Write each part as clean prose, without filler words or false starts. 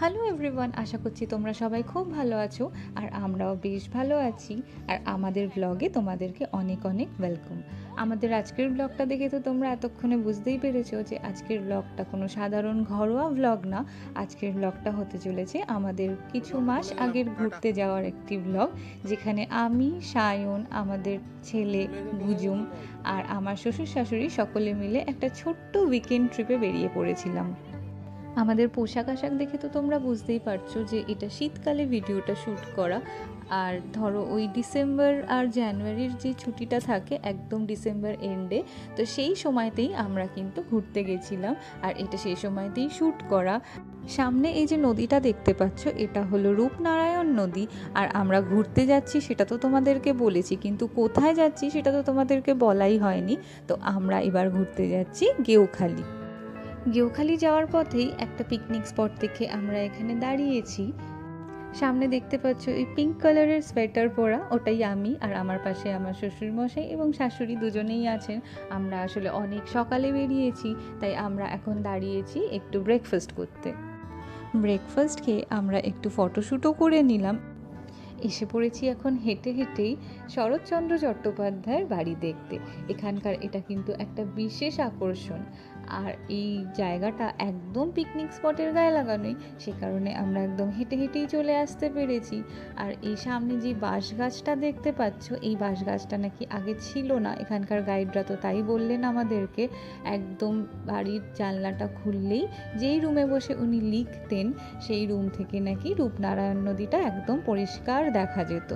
Hello everyone, আশা করছি তোমরা সবাই খুব ভালো আছো। আর আমরাও বেশ ভালো আছি। আর আমাদের ব্লগে তোমাদেরকে অনেক অনেক ওয়েলকাম। আমাদের আজকের ব্লগটা দেখে তো তোমরা এতক্ষণে বুঝতেই পেরেছো যে আজকের ব্লগটা কোনো সাধারণ ঘরোয়া ব্লগ না। আজকের ব্লগটা হতে চলেছে আমাদের কিছু মাস আগের ঘুরতে যাওয়ার একটি ব্লগ, যেখানে আমি, সায়ন, আমাদের ছেলে গুজুম আর আমার শ্বশুর শাশুড়ি সকলে মিলে একটা ছোট্ট উইকেন্ড ট্রিপে বেরিয়ে পড়েছিলাম। আমাদের পোশাক আশাক দেখে তো তোমরা বুঝতেই পারছো যে এটা শীতকালে ভিডিওটা শ্যুট করা। আর ধরো ওই ডিসেম্বর আর জানুয়ারির যে ছুটিটা থাকে একদম ডিসেম্বর এন্ডে, তো সেই সময়তেই আমরা কিন্তু ঘুরতে গেছিলাম। আর এটা সেই সময়তেই শ্যুট করা। সামনে এই যে নদীটা দেখতে পাচ্ছ, এটা হলো রূপনারায়ণ নদী। আর আমরা ঘুরতে যাচ্ছি সেটা তো তোমাদেরকে বলেছি, কিন্তু কোথায় যাচ্ছি সেটা তো তোমাদেরকে বলাই হয়নি। তো আমরা এবার ঘুরতে যাচ্ছি গেউখালি। গেউখালি যাওয়ার পথেই একটা পিকনিক স্পট দেখে আমরা এখানে দাঁড়িয়েছি। সামনে দেখতে পাচ্ছ এই পিঙ্ক কালারের সোয়েটার পরা, ওটাই আমি। আর আমার পাশে আমার শ্বশুরমশাই এবং শাশুড়ি দুজনেই আছেন। আমরা আসলে অনেক সকালে বেরিয়েছি, তাই আমরা এখন দাঁড়িয়েছি একটু ব্রেকফাস্ট করতে। ব্রেকফাস্ট খেয়ে আমরা একটু ফটোশ্যুটও করে নিলাম। এসে পড়েছি এখন হেঁটে হেঁটেই শরৎচন্দ্র চট্টোপাধ্যায়ের বাড়ি দেখতে। এখানকার এটা কিন্তু একটা বিশেষ আকর্ষণ। আর এই জায়গাটা একদম পিকনিক স্পটের গায়ে লাগানোই, সে কারণে আমরা একদম হেঁটে হেঁটেই চলে আসতে পেরেছি। আর এই সামনে যে বাঁশ গাছটা দেখতে পাচ্ছ, এই বাঁশ গাছটা নাকি আগে ছিল না, এখানকার গাইডরা তো তাই বললেন আমাদেরকে। একদম বাড়ির জানলাটা খুললেই যেই রুমে বসে উনি লিখতেন, সেই রুম থেকে নাকি রূপনারায়ণ নদীটা একদম পরিষ্কার দেখা যেত।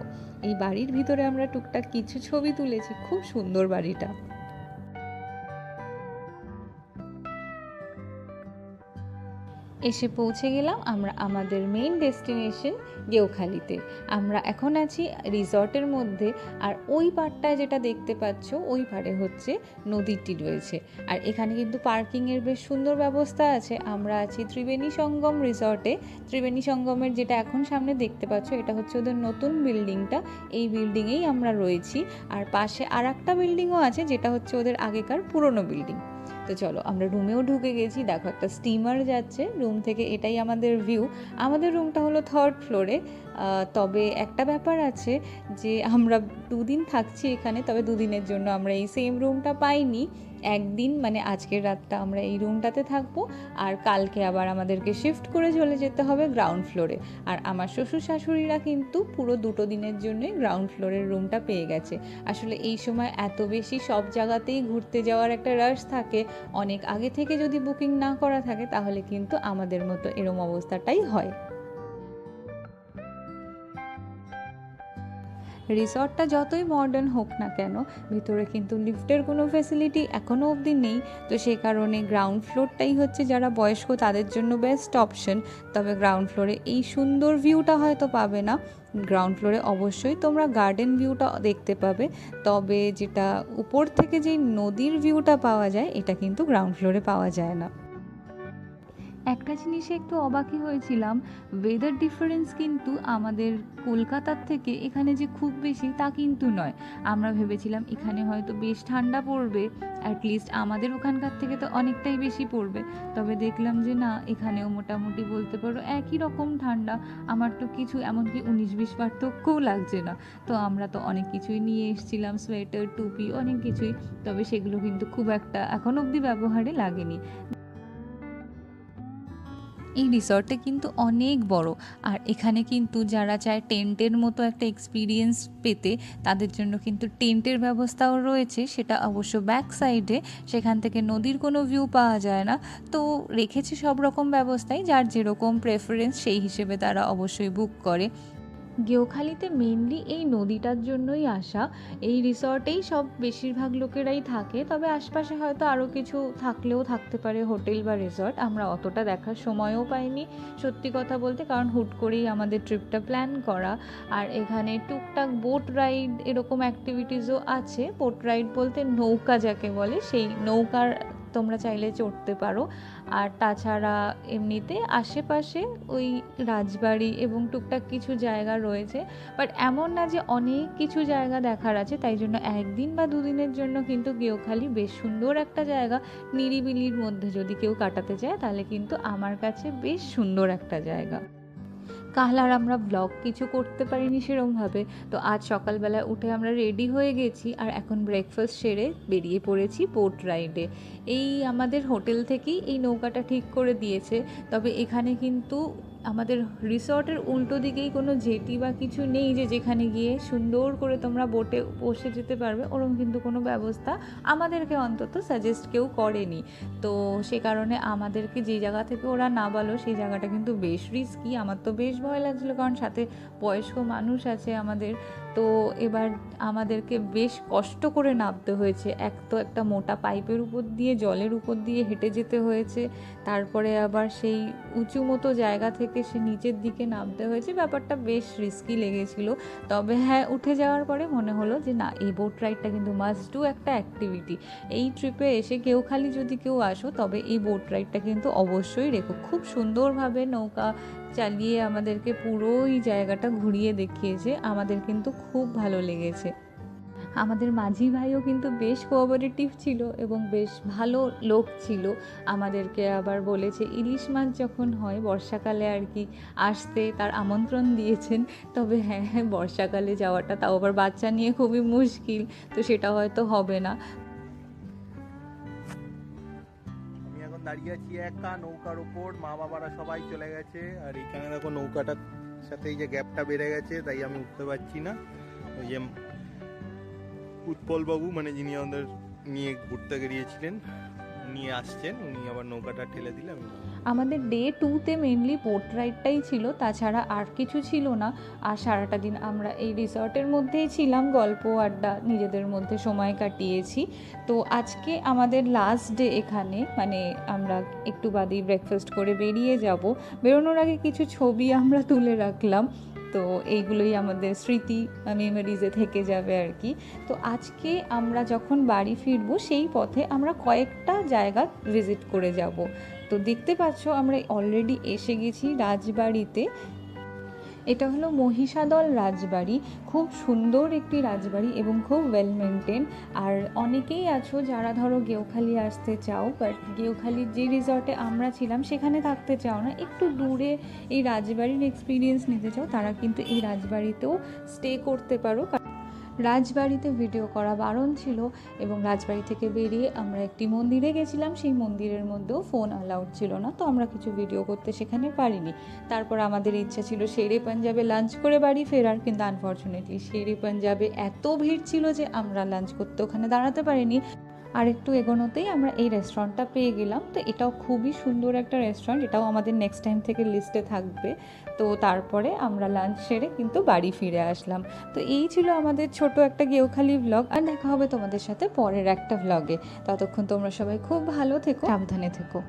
এই বাড়ির ভিতরে আমরা টুকটাক কিছু ছবি তুলেছি, খুব সুন্দর বাড়িটা। এসে পৌঁছে গেলাম আমরা আমাদের মেইন ডেস্টিনেশন গেউখালিতে। আমরা এখন আছি রিসর্টের মধ্যে। আর ওই পাড়টায় যেটা দেখতে পাচ্ছ, ওই পাড়ে হচ্ছে নদীটি রয়েছে। আর এখানে কিন্তু পার্কিংয়ের বেশ সুন্দর ব্যবস্থা আছে। আমরা আছি ত্রিবেণী সঙ্গম রিসর্টে। ত্রিবেণী সঙ্গমের যেটা এখন সামনে দেখতে পাচ্ছ, এটা হচ্ছে ওদের নতুন বিল্ডিংটা। এই বিল্ডিংয়েই আমরা রয়েছি। আর পাশে আর একটা বিল্ডিংও আছে, যেটা হচ্ছে ওদের আগেকার পুরনো বিল্ডিং। তো চলো, আমরা রুমেও ঢুকে গেছি। দেখো, একটা স্টিমার যাচ্ছে রুম থেকে, এটাই আমাদের ভিউ। আমাদের রুমটা হলো 3rd ফ্লোরে। তবে একটা ব্যাপার আছে যে আমরা 2 দিন থাকছি এখানে, তবে 2 দিনের জন্য আমরা এই সেম রুমটা পাইনি। একদিন মানে আজকের রাতটা আমরা এই রুমটাতে থাকবো, আর কালকে আবার আমাদেরকে শিফট করে চলে যেতে হবে গ্রাউন্ড ফ্লোরে। আর আমার শ্বশুর শাশুড়িরা কিন্তু পুরো 2 দিনের জন্যই গ্রাউন্ড ফ্লোরের রুমটা পেয়ে গেছে। আসলে এই সময় এত বেশি সব জায়গাতেই ঘুরতে যাওয়ার একটা রাশ থাকে। অনেক আগে থেকে যদি বুকিং না করা থাকে তাহলে কিন্তু আমাদের মতো এরম অবস্থাটাই হয়। রিসর্টটা যতই মডার্ন হোক না কেন, ভিতরে কিন্তু লিফটের কোনো ফেসিলিটি এখনও অবধি নেই। তো সেই কারণে গ্রাউন্ড ফ্লোরটাই হচ্ছে যারা বয়স্ক তাদের জন্য বেস্ট অপশন। তবে গ্রাউন্ড ফ্লোরে এই সুন্দর ভিউটা হয়তো পাবে না। গ্রাউন্ড ফ্লোরে অবশ্যই তোমরা গার্ডেন ভিউটা দেখতে পাবে, তবে যেটা উপর থেকে যেই নদীর ভিউটা পাওয়া যায়, এটা কিন্তু গ্রাউন্ড ফ্লোরে পাওয়া যায় না। একটা জিনিসে একটু অবাকই হয়েছিলাম, ওয়েদার ডিফারেন্স কিন্তু আমাদের কলকাতার থেকে এখানে যে খুব বেশি তা কিন্তু নয়। আমরা ভেবেছিলাম এখানে হয়তো বেশ ঠান্ডা পড়বে, অ্যাটলিস্ট আমাদের ওখানকার থেকে তো অনেকটাই বেশি পড়বে। তবে দেখলাম যে না, এখানেও মোটামুটি বলতে পারো একই রকম ঠান্ডা। আমার তো কিছু এমনকি 19-20 পার্থক্যও লাগছে না। তো আমরা তো অনেক কিছুই নিয়ে এসেছিলাম, সোয়েটার, টুপি, অনেক কিছুই। তবে সেগুলো কিন্তু খুব একটা এখন অবধি ব্যবহারে লাগেনি। এই রিসর্টটা কিন্তু অনেক বড়। আর এখানে কিন্তু যারা চায় টেন্টের মতো একটা এক্সপিরিয়েন্স পেতে, তাদের জন্য কিন্তু টেন্টের ব্যবস্থাও রয়েছে, সেটা অবশ্য ব্যাক সাইডে। সেখান থেকে নদীর কোনো ভিউ পাওয়া যায় না। তো রেখেছে সব রকম ব্যবস্থাই, যার যেরকম প্রেফারেন্স সেই হিসেবে তারা অবশ্যই বুক করে। গেউখালিতে মেনলি এই নদীটার জন্যই আসা। এই রিসর্টেই সব বেশিরভাগ লোকেরাই থাকে, তবে আশপাশে হয়তো আরও কিছু থাকলেও থাকতে পারে হোটেল বা রিসর্ট। আমরা অতটা দেখার সময়ও পাইনি সত্যি কথা বলতে, কারণ হুট করেই আমাদের ট্রিপটা প্ল্যান করা। আর এখানে টুকটাক বোট রাইড এরকম অ্যাক্টিভিটিসও আছে। বোট রাইড বলতে নৌকা যাকে বলে, সেই নৌকার তোমরা চাইলে চড়তে পারো। আর তাছাড়া এমনিতে আশেপাশে ওই রাজবাড়ি এবং টুকটাক কিছু জায়গা রয়েছে, বাট এমন না যে অনেক কিছু জায়গা দেখার আছে, তাই জন্য একদিন বা দুদিনের জন্য কিন্তু গেঁওখালি বেশ সুন্দর একটা জায়গা। নিরিবিলির মধ্যে যদি কেউ কাটাতে চায় তাহলে কিন্তু আমার কাছে বেশ সুন্দর একটা জায়গা। কাল আর আমরা ব্লগ কিছু করতে পারিনি সেরমভাবে, তো আজ সকালবেলা উঠে আমরা রেডি হয়ে গেছি আর এখন ব্রেকফাস্ট সেরে বেরিয়ে পড়েছি বোট রাইডে। এই আমাদের হোটেল থেকেই এই নৌকাটা ঠিক করে দিয়েছে, তবে এখানে কিন্তু আমাদের রিসর্টের উল্টো দিকেই কোনো জেটি বা কিছু নেই যে যেখানে গিয়ে সুন্দর করে তোমরা বোটে বসে যেতে পারবে, ওরকম কিন্তু কোনো ব্যবস্থা আমাদেরকে অন্তত সাজেস্ট কেউ করেনি। তো সে কারণে আমাদেরকে যে জায়গা থেকে ওরা নামালো সেই জায়গাটা কিন্তু বেশ রিস্কি। আমার তো বেশ ভয় লাগছিলো, কারণ সাথে বয়স্ক মানুষ আছে আমাদের। তো এবার আমাদেরকে বেশ কষ্ট করে নামতে হয়েছে, এক তো একটা মোটা পাইপের উপর দিয়ে জলের উপর দিয়ে হেঁটে যেতে হয়েছে, তারপরে আবার সেই উঁচু মতো জায়গা থেকে সে নিচের দিকে নামতে হয়েছে। ব্যাপারটা বেশ রিস্কি লেগেছিল, তবে হ্যাঁ উঠে যাওয়ার পরে মনে হলো যে না, এই বোট রাইডটা কিন্তু মাস্ট ডু একটা অ্যাক্টিভিটি। এই ট্রিপে এসে গেঁওখালি যদি কেউ আসো তবে এই বোট রাইডটা কিন্তু অবশ্যই রেখো। খুব সুন্দরভাবে নৌকা চালিয়ে আমাদেরকে পুরো এই জায়গাটা ঘুরিয়ে দেখিয়েছে, আমাদের কিন্তু খুব ভালো লেগেছে। আমাদের মাঝি ভাইও কিন্তু বেশ কোঅপারেটিভ ছিল এবং বেশ ভালো লোক ছিল। আমাদেরকে আবার বলেছে ইলিশ মাছ যখন হয় বর্ষাকালে আর কি আসতে, তার আমন্ত্রণ দিয়েছেন। তবে হ্যাঁ, বর্ষাকালে যাওয়াটা তাও আবার বাচ্চা নিয়ে খুবই মুশকিল, তো সেটা হয়তো হবে না। দাঁড়িয়ে আছি একা নৌকার ওপর, মা বাবারা সবাই চলে গেছে, আর এখানে দেখো নৌকাটার সাথে এই যে গ্যাপটা বেড়ে গেছে, তাই আমি উঠতে পারছি না। ওই যে উৎপল বাবু, মানে যিনি আমাদের নিয়ে ঘুরতে গিয়েছিলেন, নিয়ে আসছেন, উনি আবার নৌকাটা ঠেলে দিলে আমি। আমাদের ডে 2তে মেনলি বোট রাইডটাই ছিল, তাছাড়া আর কিছু ছিল না। আর সারাটা দিন আমরা এই রিসর্টের মধ্যেই ছিলাম, গল্প আড্ডা নিজেদের মধ্যে সময় কাটিয়েছি। তো আজকে আমাদের লাস্ট ডে এখানে, মানে আমরা একটু বাদেই ব্রেকফাস্ট করে বেরিয়ে যাব। বেরোনোর আগে কিছু ছবি আমরা তুলে রাখলাম, তো এইগুলোই আমাদের স্মৃতি মেমোরিজে থেকে যাবে আর কি। তো আজকে আমরা যখন বাড়ি ফিরবো সেই পথে আমরা কয়েকটা জায়গা ভিজিট করে যাব। তো দেখতে পাচ্ছ আমরা অলরেডি এসে গেছি রাজবাড়িতে। এটা হলো মহিষাদল রাজবাড়ি, খুব সুন্দর একটি রাজবাড়ি এবং খুব ওয়েল মেনটেন। আর অনেকেই আছো যারা ধরো গেঁওখালি আসতে চাও, বাট গেঁওখালির যে রিসর্টে আমরা ছিলাম সেখানে থাকতে চাও না, একটু দূরে এই রাজবাড়ির এক্সপিরিয়েন্স নিতে চাও, তারা কিন্তু এই রাজবাড়িতেও স্টে করতে পারো। রাজবাড়িতে ভিডিও করা বারণ ছিল এবং রাজবাড়ি থেকে বেরিয়ে আমরা একটি মন্দিরে গেছিলাম, সেই মন্দিরের মধ্যেও ফোন অ্যালাউড ছিল না, তো আমরা কিছু ভিডিও করতে সেখানে পারিনি। তারপর আমাদের ইচ্ছা ছিল শেরে পাঞ্জাবে লাঞ্চ করে বাড়ি ফেরার, কিন্তু আনফর্চুনেটলি শেরে পাঞ্জাবে এত ভিড় ছিল যে আমরা লাঞ্চ করতে ওখানে দাঁড়াতে পারিনি। আর একটু এগোনোতেই আমরা এই রেস্টুরেন্টটা পেয়ে গেলাম। তো এটাও খুবই সুন্দর একটা রেস্টুরেন্ট, এটাও আমাদের নেক্সট টাইম থেকে লিস্টে থাকবে। তো তারপরে আমরা লাঞ্চ সেরে কিন্তু বাড়ি ফিরে আসলাম। তো এই ছিল আমাদের ছোট একটা গেঁওখালি ব্লগ, আর দেখা হবে তোমাদের সাথে পরের একটা ব্লগে। ততক্ষণ তোমরা সবাই খুব ভালো থেকো, সাবধানে থেকো।